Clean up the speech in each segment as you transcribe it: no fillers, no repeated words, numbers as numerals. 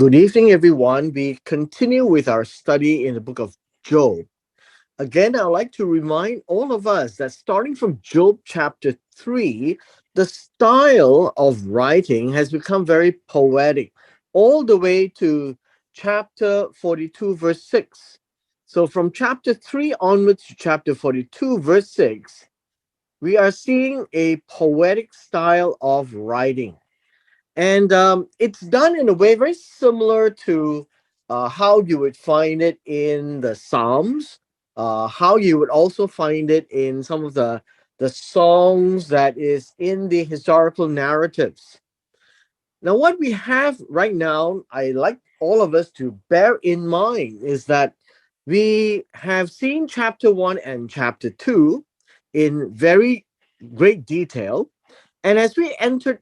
Good evening, everyone. We continue with our study in the book of Job. Again, I'd like to remind all of us that starting from Job chapter 3, the style of writing has become very poetic, all the way to chapter 42, verse 6. So, from chapter 3 onwards to chapter 42, verse 6, we are seeing a poetic style of writing. And it's done in a way very similar to how you would find it in the Psalms, how you would also find it in some of the songs that is in the historical narratives. Now, what we have right now, I like all of us to bear in mind is that we have seen chapter 1 and chapter 2 in very great detail. And as we entered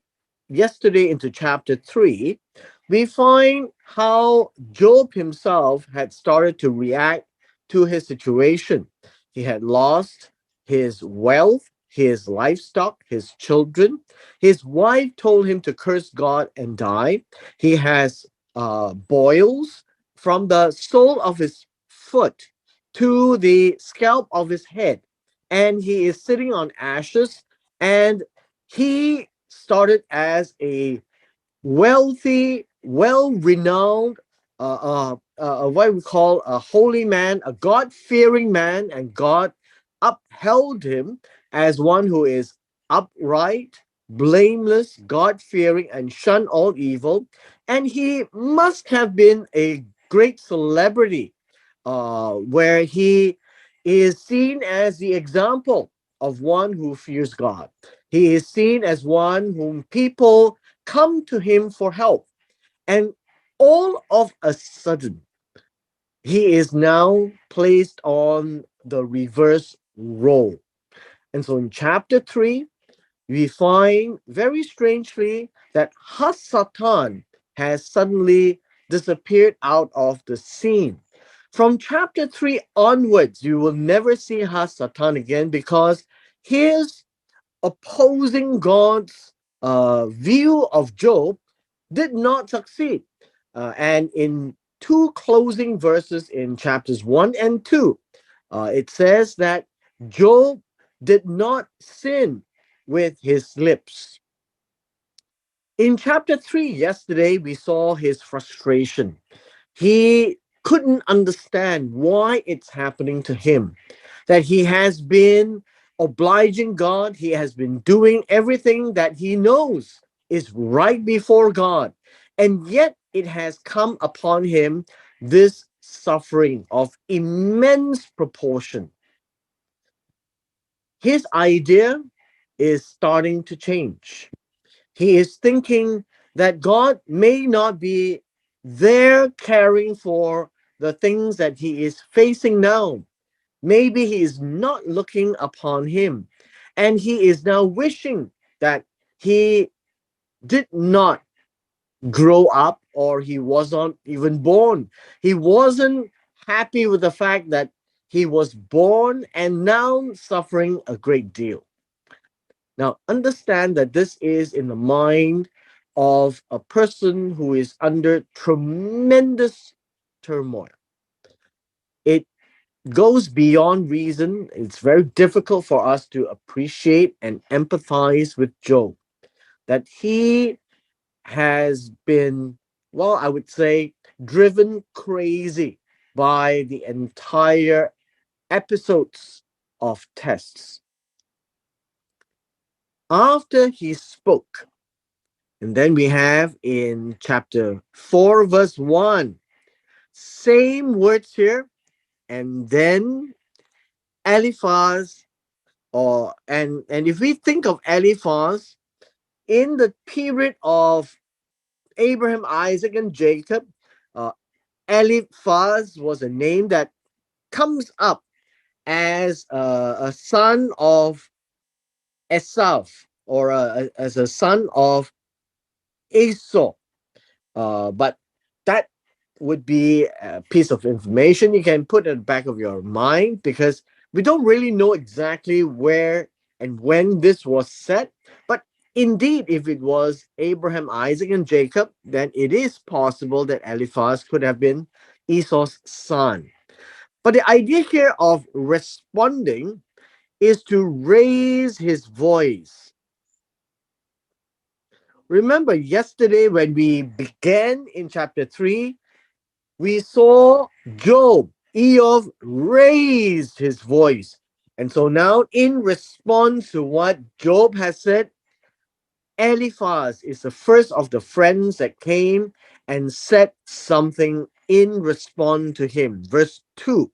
yesterday into chapter 3, we find how Job himself had started to react to his situation. He had lost his wealth, his livestock, his children. His wife told him to curse God and die. He has boils from the sole of his foot to the scalp of his head, and he is sitting on ashes. And he started as a wealthy, well-renowned, what we call a holy man, a God-fearing man, and God upheld him as one who is upright, blameless, God-fearing, and shun all evil. And he must have been a great celebrity, where he is seen as the example of one who fears God. He is seen as one whom people come to him for help. And all of a sudden, he is now placed on the reverse role. And so in chapter 3, we find very strangely that Hasatan has suddenly disappeared out of the scene. From chapter 3 onwards, you will never see Hasatan again because his opposing God's view of Job did not succeed. And in two closing verses in chapters 1 and 2, it says that Job did not sin with his lips. In chapter 3, yesterday, we saw his frustration. He couldn't understand why it's happening to him, that he has been obliging God, he has been doing everything that he knows is right before God, and yet it has come upon him this suffering of immense proportion. His idea is starting to change. He is thinking that God may not be there caring for the things that he is facing now. Maybe he is not looking upon him. And he is now wishing that he did not grow up, or he wasn't even born. He wasn't happy with the fact that he was born and now suffering a great deal. Now, understand that this is in the mind of a person who is under tremendous turmoil. It goes beyond reason. It's very difficult for us to appreciate and empathize with Job, that he has been, well, I would say, driven crazy by the entire episodes of tests. After he spoke, and then we have in chapter 4, verse 1, same words here. And then Eliphaz, and if we think of Eliphaz in the period of Abraham, Isaac, and Jacob, uh, Eliphaz was a name that comes up as a son of Esau, or as a son of Esau. But that would be a piece of information you can put at the back of your mind, because we don't really know exactly where and when this was said. But Indeed, if it was Abraham, Isaac, and Jacob, then it is possible that Eliphaz could have been Esau's son. But the idea here of responding is to raise his voice. Remember, yesterday when we began in chapter 3, we saw Job, Eov raised his voice. And so now, in response to what Job has said, Eliphaz is the first of the friends that came and said something in response to him. Verse 2: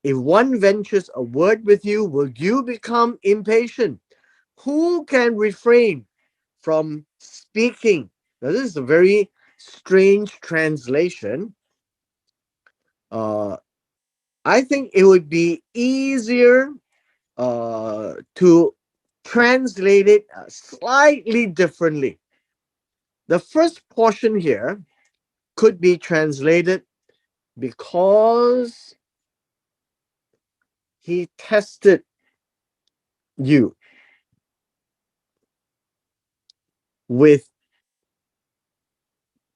if one ventures a word with you, will you become impatient? Who can refrain from speaking? Now, this is a very strange translation. Uh, I think it would be easier to translate it slightly differently. The first portion here could be translated because he tested you with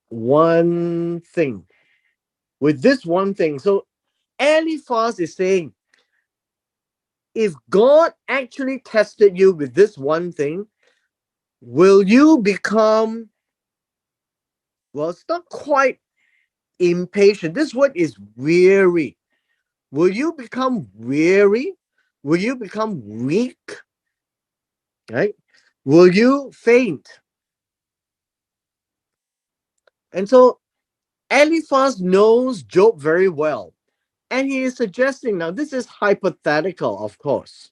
one thing. With this one thing. So Eliphaz is saying, if God actually tested you with this one thing, will you become, well, it's not quite impatient. This word is weary. Will you become weary? Will you become weak? Right? Will you faint? And so Eliphaz knows Job very well. And he is suggesting, now this is hypothetical, of course.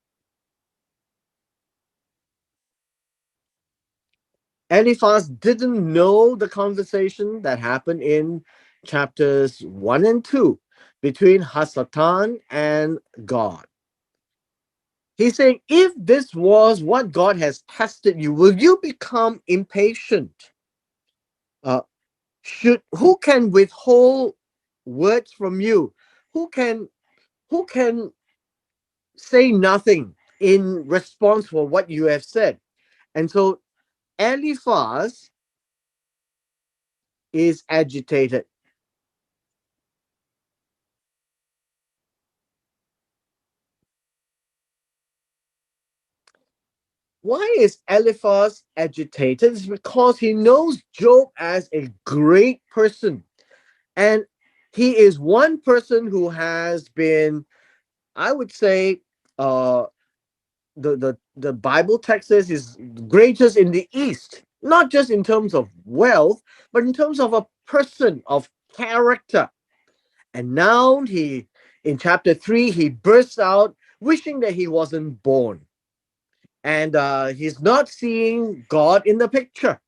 Eliphaz didn't know the conversation that happened in chapters 1 and 2 between Hasatan and God. He's saying, if this was what God has tested you, will you become impatient? Uh, who can withhold words from you? Who can who can say nothing in response for what you have said? And so Eliphaz is agitated. Why is Eliphaz agitated? It's because he knows Job as a great person. And he is one person who has been, I would say, uh, the Bible text says is greatest in the East, not just in terms of wealth, but in terms of a person of character. And now in chapter 3, he bursts out wishing that he wasn't born. And he's not seeing God in the picture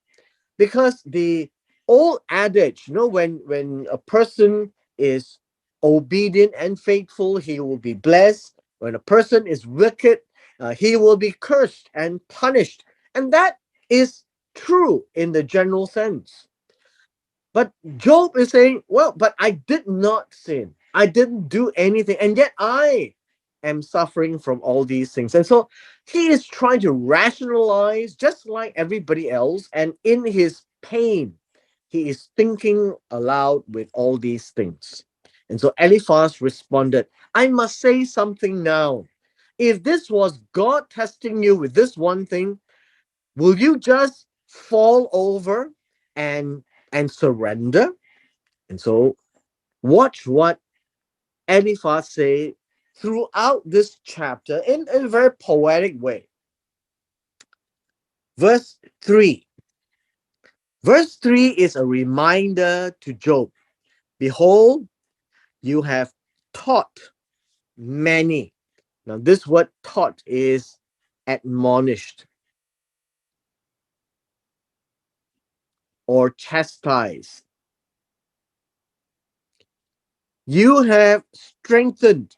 because the old adage, when a person is obedient and faithful, he will be blessed. When a person is wicked, he will be cursed and punished. And that is true in the general sense. But Job is saying, well, but I did not sin. I didn't do anything. And yet I am suffering from all these things. And so he is trying to rationalize just like everybody else. And in his pain, he is thinking aloud with all these things. And so Eliphaz responded, I must say something now. If this was God testing you with this one thing, will you just fall over and surrender? And so watch what Eliphaz say throughout this chapter in a very poetic way. Verse 3. Verse 3 is a reminder to Job. Behold, you have taught many. Now, this word taught is admonished or chastised. You have strengthened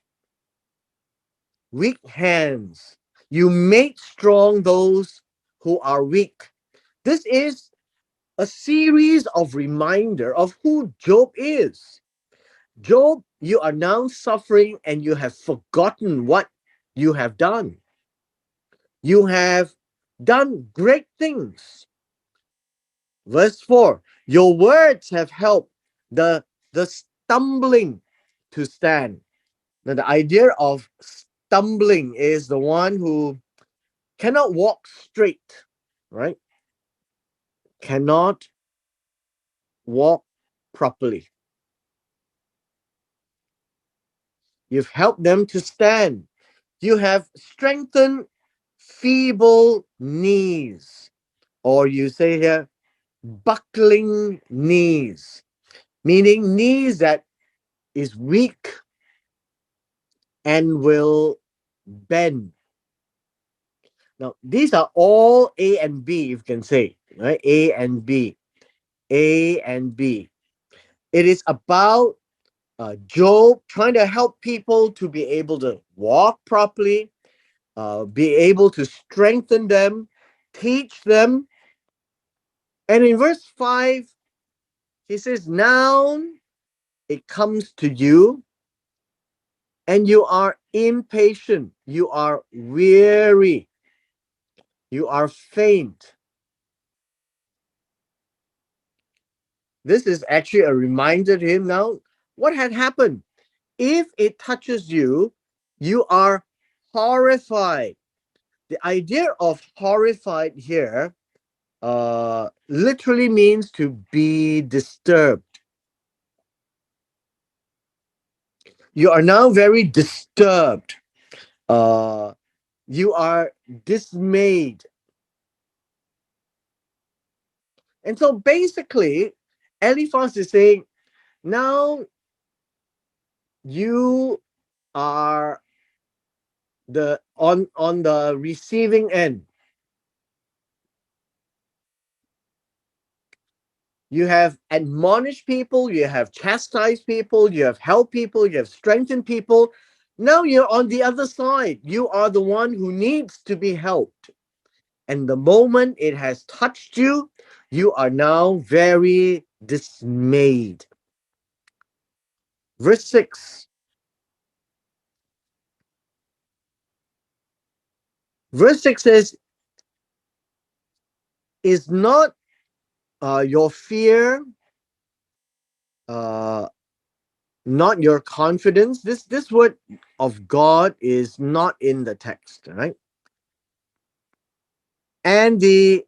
weak hands. You make strong those who are weak. This is a series of reminder of who Job is. Job, you are now suffering and you have forgotten what you have done. You have done great things. Verse 4, your words have helped the stumbling to stand. Now, the idea of stumbling is the one who cannot walk straight, right? Cannot walk properly. You've helped them to stand. You have strengthened feeble knees, or you say here, buckling knees, meaning knees that is weak and will bend. Now, these are all A and B, you can say, right? A and B. A and B. It is about Job trying to help people to be able to walk properly, be able to strengthen them, teach them. And in verse 5, he says, now it comes to you, and you are impatient, you are weary, you are faint. This is actually a reminder to him now what had happened. If it touches you, you are horrified. The idea of horrified here literally means to be disturbed. You are now very disturbed. Uh, you are dismayed. And so basically, Eliphaz is saying, now you are the on the receiving end. You have admonished people, you have chastised people, you have helped people, you have strengthened people. Now you're on the other side. You are the one who needs to be helped. And the moment it has touched you, you are now very dismayed. Verse 6. Verse 6 says, is not your fear, uh, not your confidence. This word of God is not in the text, right? And the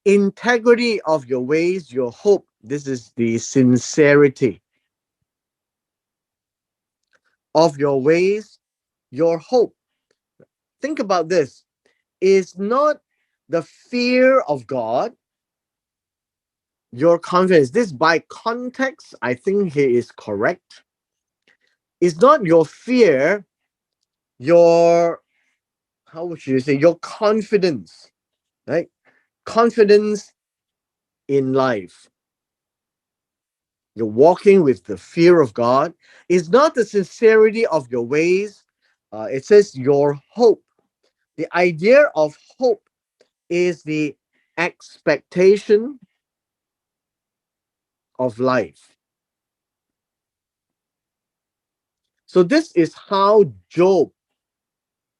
integrity of your ways, your hope. This is the sincerity of your ways, your hope. Think about this. Is not the fear of God your confidence. This, by context, I think he is correct. It's not your fear, your, how would you say, your confidence, right? Confidence in life. You're walking with the fear of God. It's not the sincerity of your ways. It says your hope. The idea of hope is the expectation of life. So this is how Job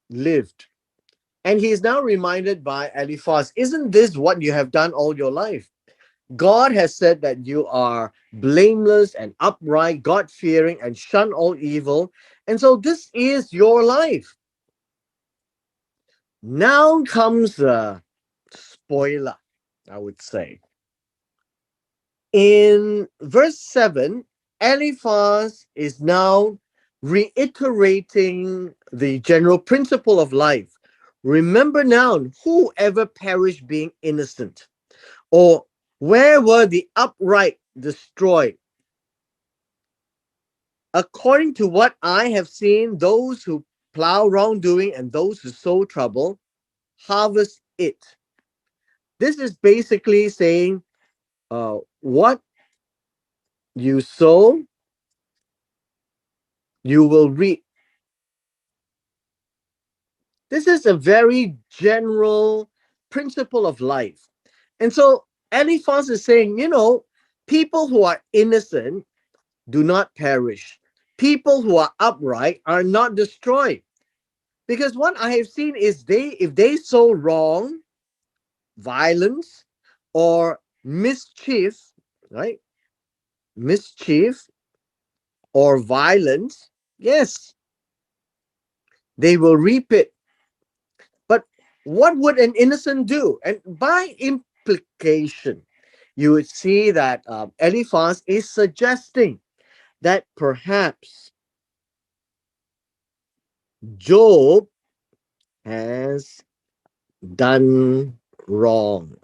lived. And he is now reminded by Eliphaz, isn't this what you have done all your life? God has said that you are blameless and upright, God fearing, and shun all evil. And so this is your life. Now comes the spoiler, I would say. In verse 7, Eliphaz is now reiterating the general principle of life. Remember now, whoever perished being innocent, or where were the upright destroyed? According to what I have seen, those who plow wrongdoing and those who sow trouble harvest it. This is basically saying what you sow, you will reap. This is a very general principle of life. And so Eliphaz is saying, people who are innocent do not perish. People who are upright are not destroyed. Because what I have seen is if they sow wrong, violence, or mischief, right? Mischief or violence, yes, they will reap it. But what would an innocent do? And by implication, you would see that Eliphaz is suggesting that perhaps Job has done wrong.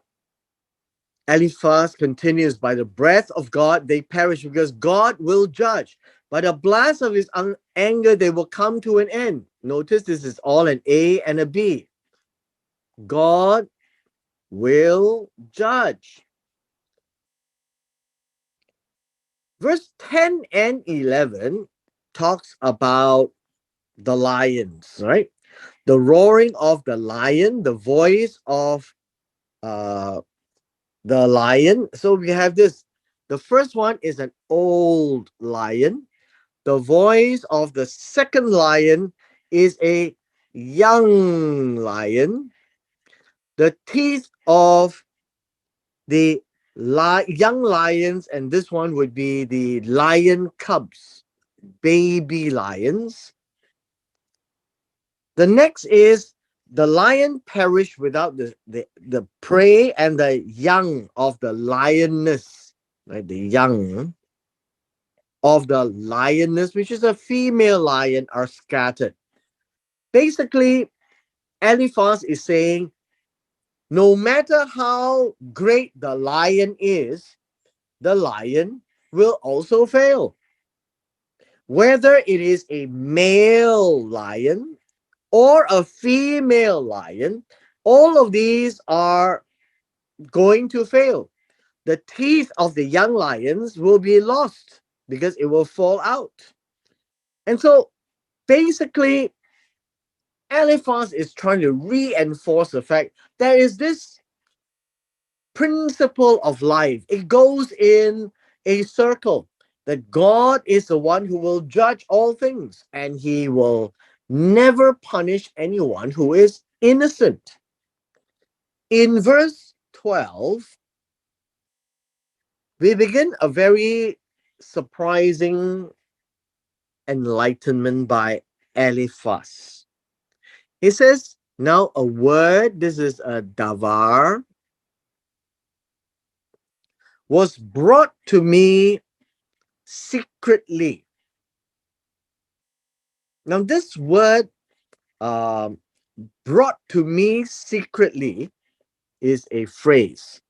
Eliphaz continues, by the breath of God they perish because God will judge. By the blast of his anger they will come to an end. Notice this is all an A and a B. God will judge. Verse 10 and 11 talks about the lions, right? The roaring of the lion, the voice of uh, the lion. So we have this. The first one is an old lion. The voice of the second lion is a young lion. The teeth of the young lions, and this one would be the lion cubs, baby lions. The next is the lion perish without the prey, and the young of the lioness, right? The young of the lioness, which is a female lion, are scattered. Basically, Eliphaz is saying no matter how great the lion is, the lion will also fail. Whether it is a male lion or a female lion, all of these are going to fail. The teeth of the young lions will be lost because it will fall out. And so basically, Eliphaz is trying to reinforce the fact there is this principle of life. It goes in a circle that God is the one who will judge all things and he will never punish anyone who is innocent. In verse 12, we begin a very surprising enlightenment by Eliphaz. He says, now a word, this is a davar, was brought to me secretly. Now, this word um, brought to me secretly is a phrase.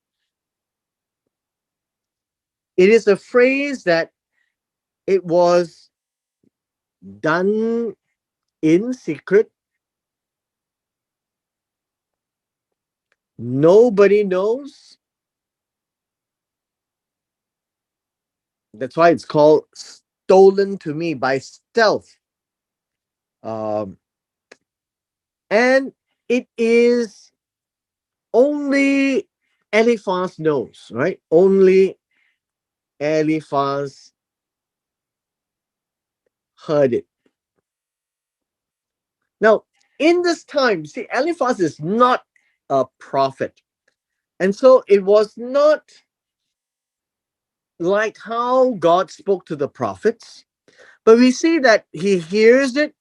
It is a phrase that it was done in secret. Nobody knows. That's why it's called stolen to me by stealth. Um, and it is only Eliphaz knows, right? Only Eliphaz heard it. Now, in this time, see, Eliphaz is not a prophet. And so it was not like how God spoke to the prophets, but we see that he hears it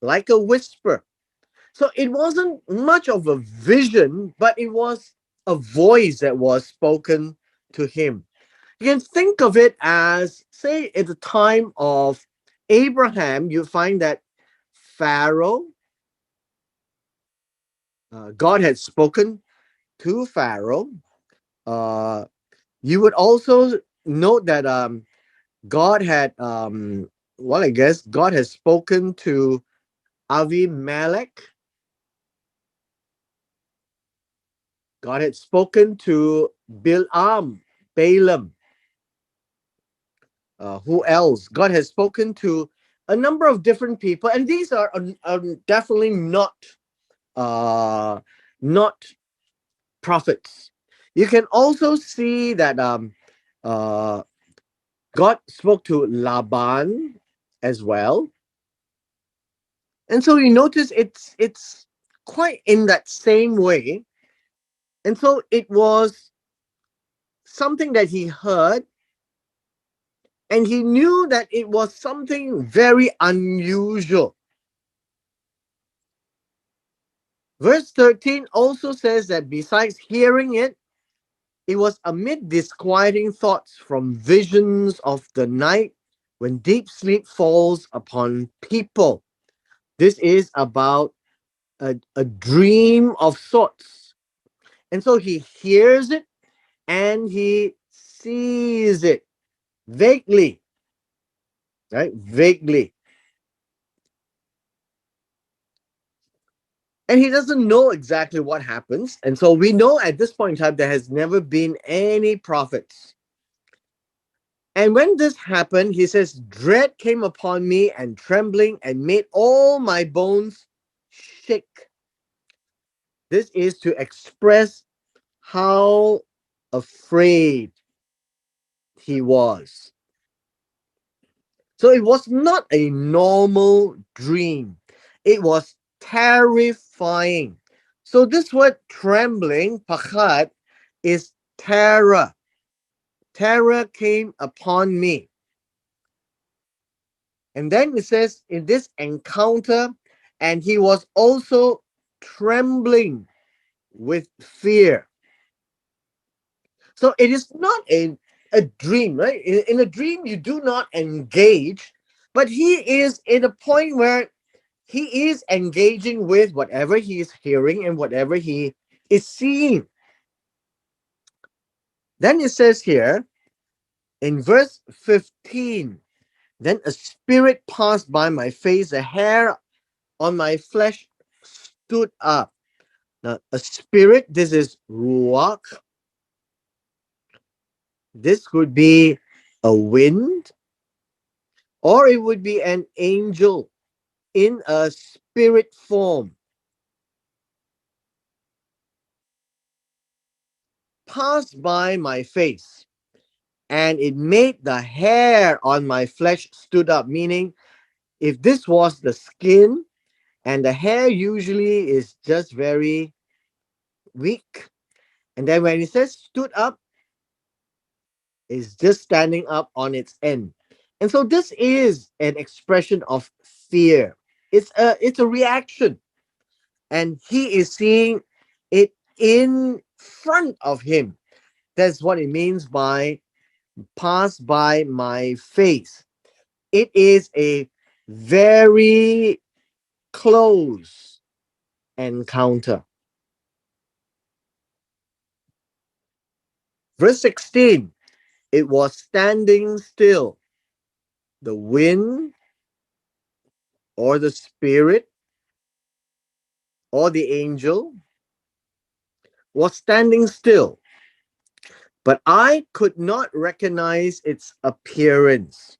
like a whisper. So it wasn't much of a vision, but it was a voice that was spoken to him. You can think of it as, say, at the time of Abraham, you find that Pharaoh, God had spoken to Pharaoh. Uh, you would also note that God had, well, I guess God has spoken to Avimelech. God had spoken to Balaam. Who else? God has spoken to a number of different people, and these are definitely uh, not prophets. You can also see that uh, God spoke to Laban as well. And so you notice it's quite in that same way. And so it was something that he heard, and he knew that it was something very unusual. Verse 13 also says that besides hearing it, it was amid disquieting thoughts from visions of the night when deep sleep falls upon people. This is about a dream of sorts. And so he hears it and he sees it vaguely, right? Vaguely. And he doesn't know exactly what happens. And so we know at this point in time there has never been any prophets. And when this happened, he says, dread came upon me and trembling and made all my bones shake. This is to express how afraid he was. So it was not a normal dream, it was terrifying. So this word trembling, pachat, is terror. Terror came upon me. And then it says, in this encounter, and he was also trembling with fear. So it is not a dream, right? In a dream, you do not engage, but he is in a point where he is engaging with whatever he is hearing and whatever he is seeing. Then it says here in verse 15, then a spirit passed by my face, a hair on my flesh stood up. Now, a spirit, this is ruach. This could be a wind, or it would be an angel in a spirit form. Passed by my face, and it made the hair on my flesh stood up, meaning if this was the skin, and the hair usually is just very weak, and then when it says stood up, is just standing up on its end. And so this is an expression of fear. It's a reaction. And he is seeing it in front of him. That's what it means by pass by my face. It is a very close encounter. Verse 16, it was standing still. The wind or the spirit or the angel was standing still, but I could not recognize its appearance.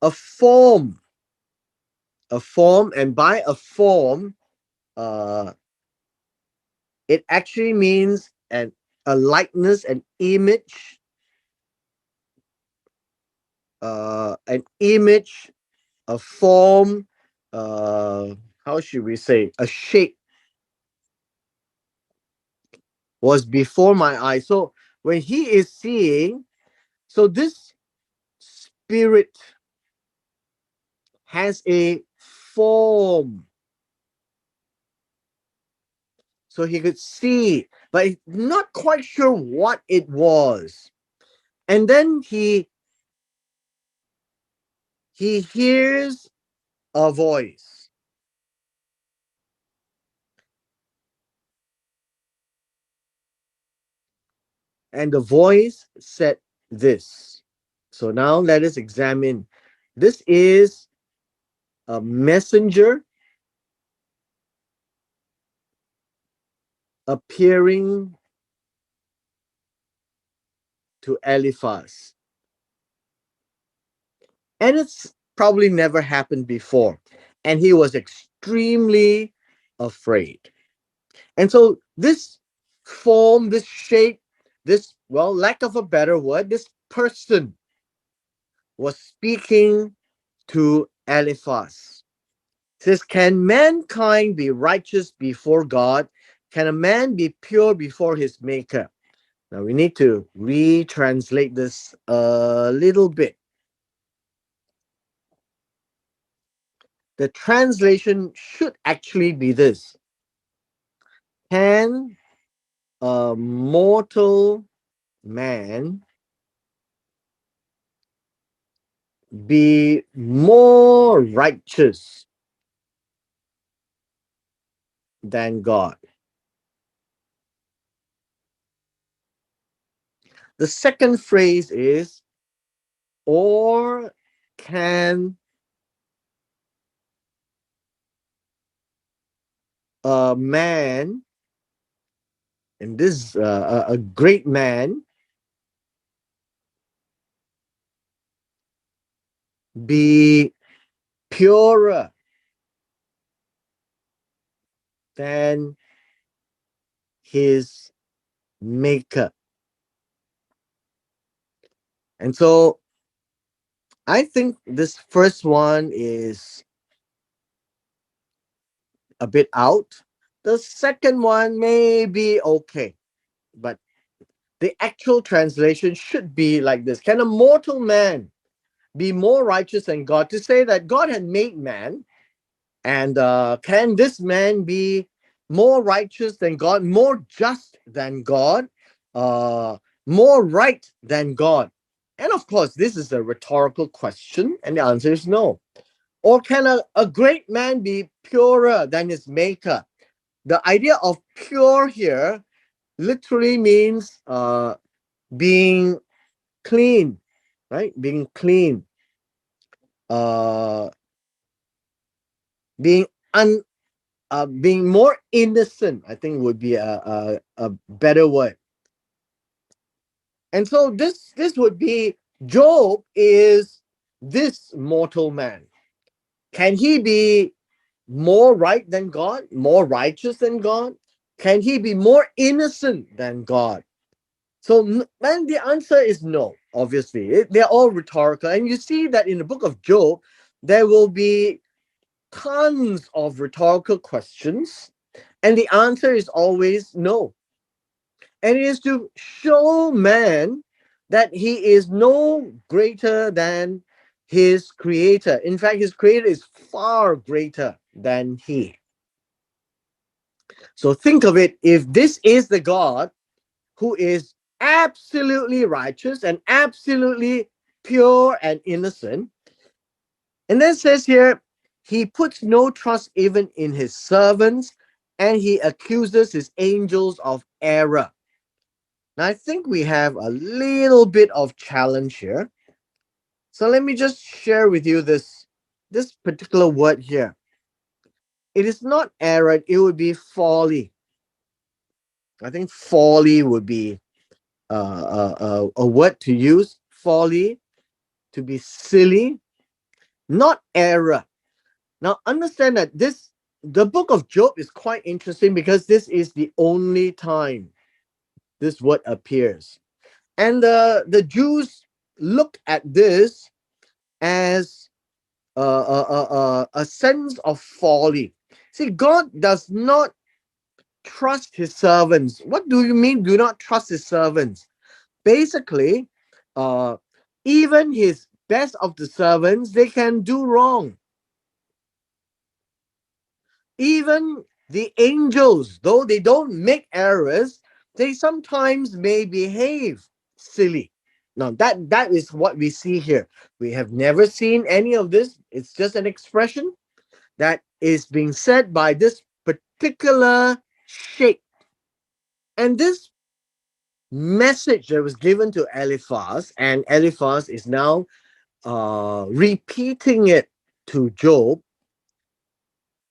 A form, and by a form, uh, it actually means a likeness, an image, a form, uh, how should we say, a shape was before my eyes. So when he is seeing, so this spirit has a form. So he could see, but he's not quite sure what it was. And then he hears a voice. And the voice said this. So now let us examine. This is a messenger appearing to Eliphaz. And it's probably never happened before. And he was extremely afraid. And so this form, this shape, this, well, lack of a better word, this person was speaking to Eliphaz. It says, can mankind be righteous before God? Can a man be pure before his maker? Now we need to retranslate this a little bit. The translation should actually be this: can a mortal man be more righteous than God? The second phrase is, or can a man, and this a great man, be purer than his maker? And so I think this first one is a bit out. The second one may be okay, but the actual translation should be like this: can a mortal man be more righteous than God? To say that God had made man, and can this man be more righteous than God, more just than God, uh, more right than God? And of course, this is a rhetorical question, and the answer is no. Or can a great man be purer than his maker? The idea of pure here literally means being clean, right? Being clean, uh, being un, being more innocent, I think would be a better word. And so this would be, Job is this mortal man. Can he be more right than God, more righteous than God? Can he be more innocent than God? So, and the answer is no, obviously. They're all rhetorical. And you see that in the book of Job, there will be tons of rhetorical questions, and the answer is always no. And it is to show man that he is no greater than his creator. In fact, his creator is far greater than he. So think of it, if this is the God who is absolutely righteous and absolutely pure and innocent, and then says here, he puts no trust even in his servants, and he accuses his angels of error. Now, I think we have a little bit of challenge here. So let me just share with you this particular word here. It is not error, it would be folly. I think folly would be a word to use. Folly, to be silly, not error. Now, understand that the book of Job is quite interesting because this is the only time this word appears. And the Jews look at this as a sense of folly. See, God does not trust his servants. What do you mean, do not trust his servants? Basically, uh, even his best of the servants, they can do wrong. Even the angels, though they don't make errors, they sometimes may behave silly. Now that is what we see here. We have never seen any of this. It's just an expression that is being said by this particular sheikh. And this message that was given to Eliphaz, and Eliphaz is now repeating it to Job,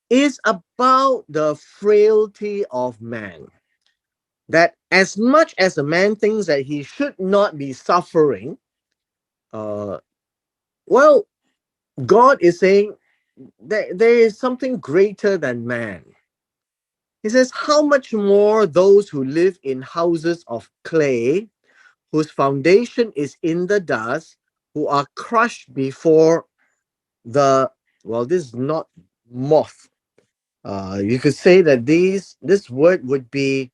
is about the frailty of man. That as much as a man thinks that he should not be suffering, uh, well, God is saying that there is something greater than man. He says, how much more those who live in houses of clay, whose foundation is in the dust, who are crushed before the, well, this is not moth. You could say that this word would be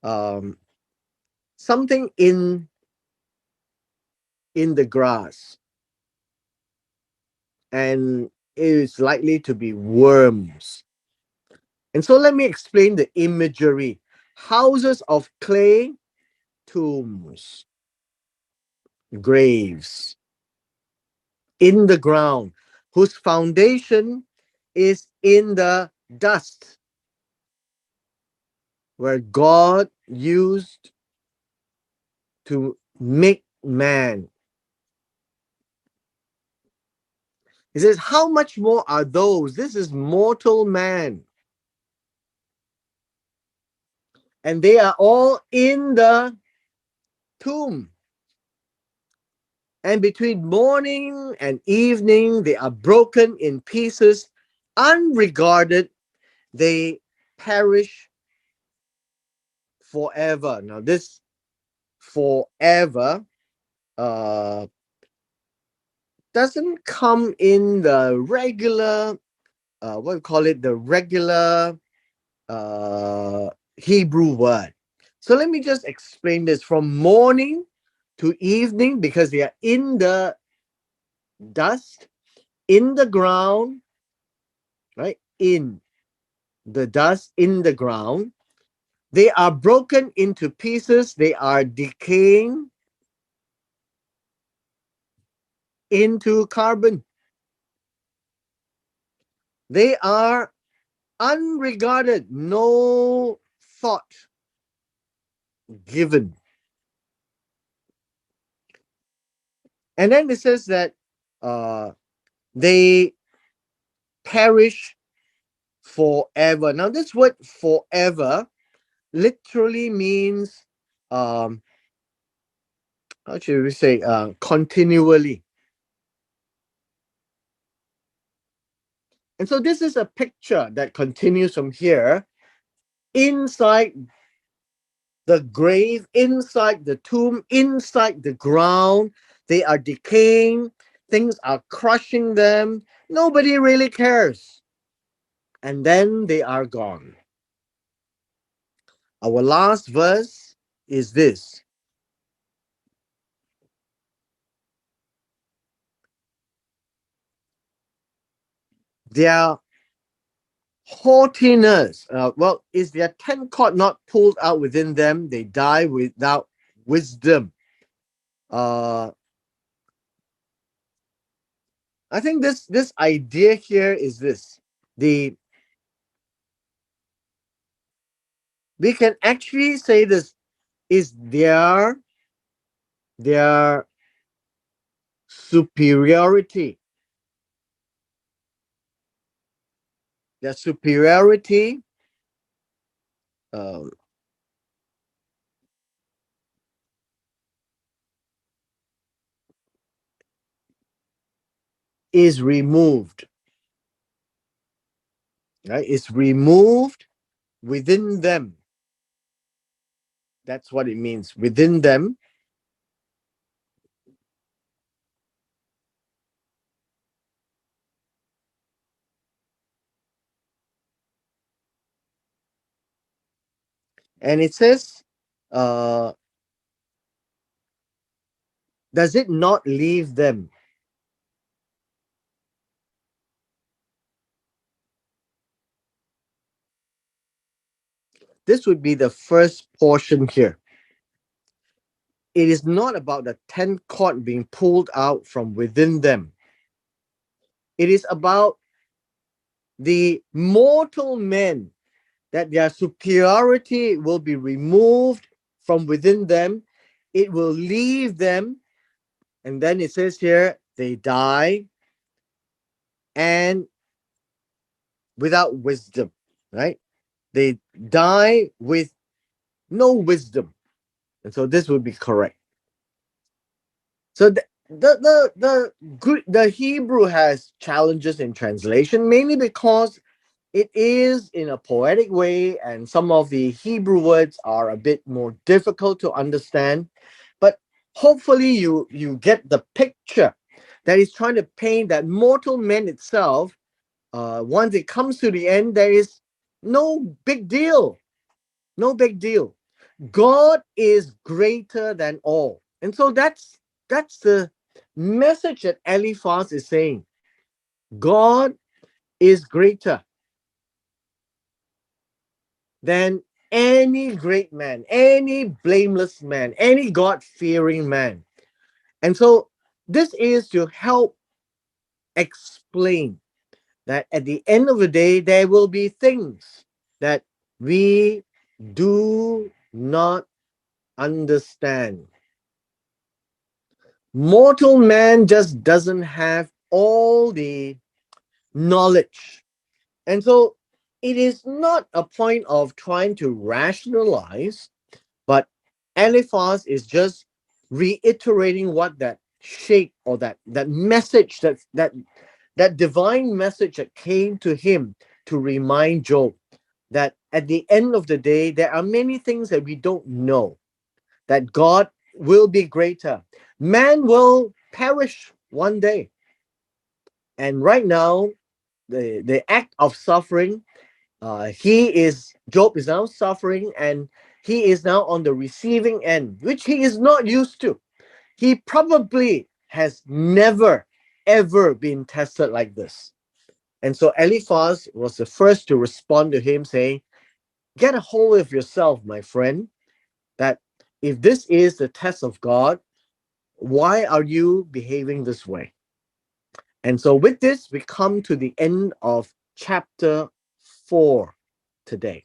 um, something in the grass, and it is likely to be worms. And so let me explain the imagery. Houses of clay, tombs, graves in the ground, whose foundation is in the dust, where God used to make man. He says, how much more are those? This is mortal man. And they are all in the tomb. And between morning and evening, they are broken in pieces, unregarded. They perish forever. Now, this forever uh, doesn't come in the regular, what we call it, the regular uh, Hebrew word. So let me just explain this from morning to evening, because they are in the dust, in the ground, right? In the dust, in the ground. They are broken into pieces. They are decaying into carbon. They are unregarded, no thought given. And then it says that uh, they perish forever. Now, this word forever literally means, um, how should we say, continually. And so this is a picture that continues from here inside the grave, inside the tomb, inside the ground. They are decaying, things are crushing them. Nobody really cares. And then they are gone. Our last verse is this: their haughtiness, well, is their tent cord not pulled out within them? They die without wisdom. Uh, I think this idea here is this: the we can actually say this is their superiority. Their superiority um, is removed. Right? It's removed within them. That's what it means. Within them. And it says, uh, does it not leave them? This would be the first portion here. It is not about the tent cord being pulled out from within them. It is about the mortal men, that their superiority will be removed from within them. It will leave them. And then it says here, they die and without wisdom, right? They die with no wisdom. And so this would be correct. So the Hebrew has challenges in translation, mainly because it is in a poetic way, and some of the Hebrew words are a bit more difficult to understand. But Hopefully you get the picture that he's trying to paint, that mortal man itself, once it comes to the end, there is no big deal. No big deal. God is greater than all. And so that's the message that Eliphaz is saying. God is greater than any great man, any blameless man, any God-fearing man. And so this is to help explain that at the end of the day, there will be things that we do not understand. Mortal man just doesn't have all the knowledge. And so it is not a point of trying to rationalize, but Eliphaz is just reiterating what that shape, or that message, that divine message that came to him to remind Job that at the end of the day, there are many things that we don't know, that God will be greater. Man will perish one day. And right now, the act of suffering, Job is now suffering, and he is now on the receiving end, which he is not used to. He probably has never, ever been tested like this. And so Eliphaz was the first to respond to him, saying, get a hold of yourself, my friend, that if this is the test of God, why are you behaving this way? And so with this, we come to the end of chapter 4 today.